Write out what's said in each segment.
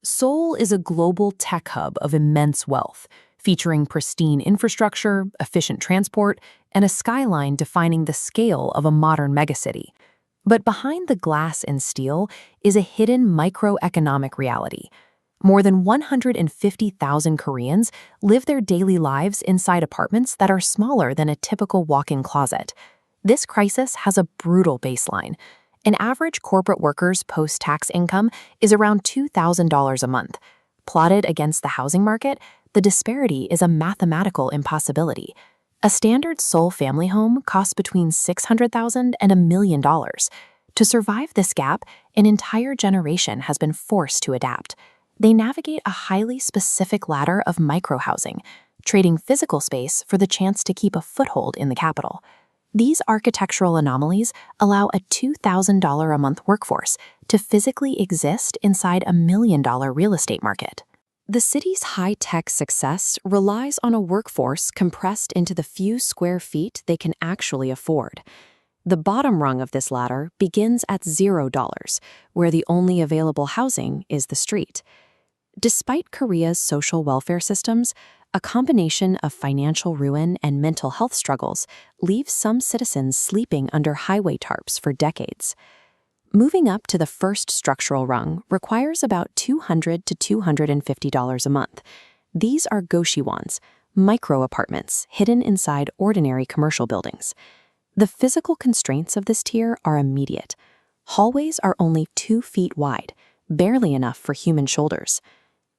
Seoul is a global tech hub of immense wealth, featuring pristine infrastructure, efficient transport, and a skyline defining the scale of a modern megacity. But behind the glass and steel is a hidden microeconomic reality. More than 150,000 Koreans live their daily lives inside apartments that are smaller than a typical walk-in closet. This crisis has a brutal baseline. An average corporate worker's post-tax income is around $2,000 a month. Plotted against the housing market, the disparity is a mathematical impossibility. A standard Seoul family home costs between $600,000 and $1 million. To survive this gap, an entire generation has been forced to adapt. They navigate a highly specific ladder of microhousing, trading physical space for the chance to keep a foothold in the capital. These architectural anomalies allow a $2,000 a month workforce to physically exist inside a $1 million real estate market. The city's high-tech success relies on a workforce compressed into the few square feet they can actually afford. The bottom rung of this ladder begins at $0, where the only available housing is the street. Despite Korea's social welfare systems, a combination of financial ruin and mental health struggles leaves some citizens sleeping under highway tarps for decades. Moving up to the first structural rung requires about $200 to $250 a month. These are Goshiwons, micro-apartments hidden inside ordinary commercial buildings. The physical constraints of this tier are immediate. Hallways are only 2 feet wide, barely enough for human shoulders.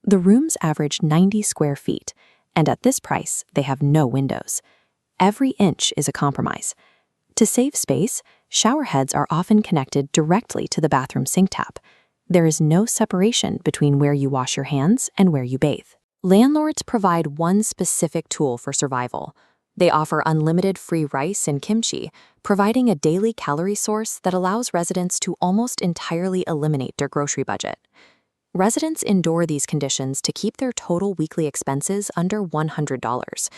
The rooms average 90 square feet, and at this price, they have no windows. Every inch is a compromise. To save space, shower heads are often connected directly to the bathroom sink tap. There is no separation between where you wash your hands and where you bathe. Landlords provide one specific tool for survival. They offer unlimited free rice and kimchi, providing a daily calorie source that allows residents to almost entirely eliminate their grocery budget. Residents endure these conditions to keep their total weekly expenses under $100.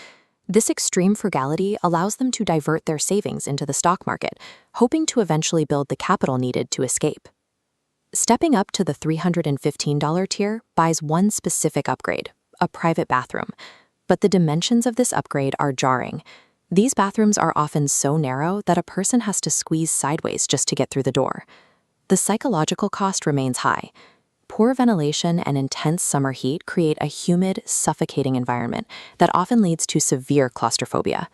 This extreme frugality allows them to divert their savings into the stock market, hoping to eventually build the capital needed to escape. Stepping up to the $315 tier buys one specific upgrade, a private bathroom. But the dimensions of this upgrade are jarring. These bathrooms are often so narrow that a person has to squeeze sideways just to get through the door. The psychological cost remains high. Poor ventilation and intense summer heat create a humid, suffocating environment that often leads to severe claustrophobia.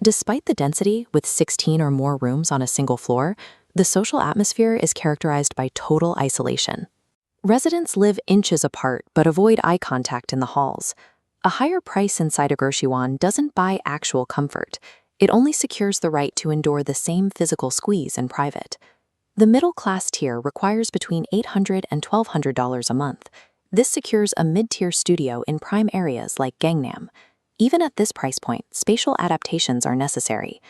Despite the density, with 16 or more rooms on a single floor, the social atmosphere is characterized by total isolation. Residents live inches apart but avoid eye contact in the halls. A higher price inside a Goshiwon doesn't buy actual comfort. It only secures the right to endure the same physical squeeze in private. The middle-class tier requires between $800 and $1,200 a month. This secures a mid-tier studio in prime areas like Gangnam. Even at this price point, spatial adaptations are necessary.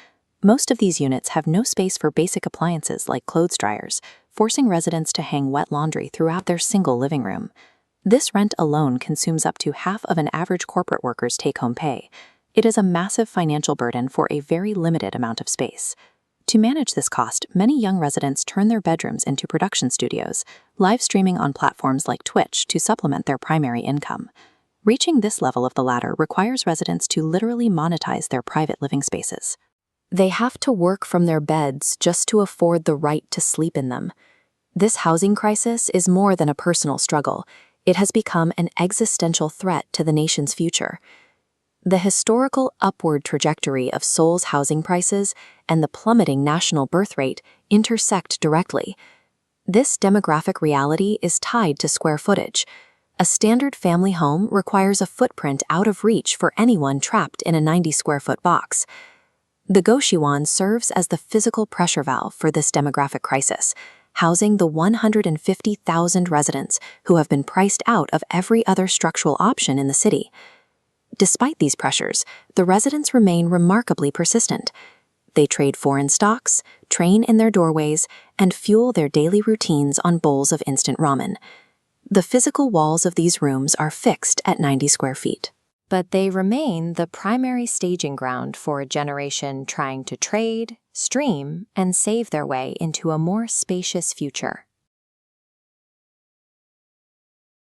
Most of these units have no space for basic appliances like clothes dryers, forcing residents to hang wet laundry throughout their single living room. This rent alone consumes up to half of an average corporate worker's take-home pay. It is a massive financial burden for a very limited amount of space. To manage this cost, many young residents turn their bedrooms into production studios, live streaming on platforms like Twitch to supplement their primary income. Reaching this level of the ladder requires residents to literally monetize their private living spaces. They have to work from their beds just to afford the right to sleep in them. This housing crisis is more than a personal struggle. It has become an existential threat to the nation's future. The historical upward trajectory of Seoul's housing prices and the plummeting national birth rate intersect directly. This demographic reality is tied to square footage. A standard family home requires a footprint out of reach for anyone trapped in a 90-square-foot box. The Goshiwon serves as the physical pressure valve for this demographic crisis, housing the 150,000 residents who have been priced out of every other structural option in the city. Despite these pressures, the residents remain remarkably persistent. They trade foreign stocks, train in their doorways, and fuel their daily routines on bowls of instant ramen. The physical walls of these rooms are fixed at 90 square feet. But they remain the primary staging ground for a generation trying to trade, stream, and save their way into a more spacious future.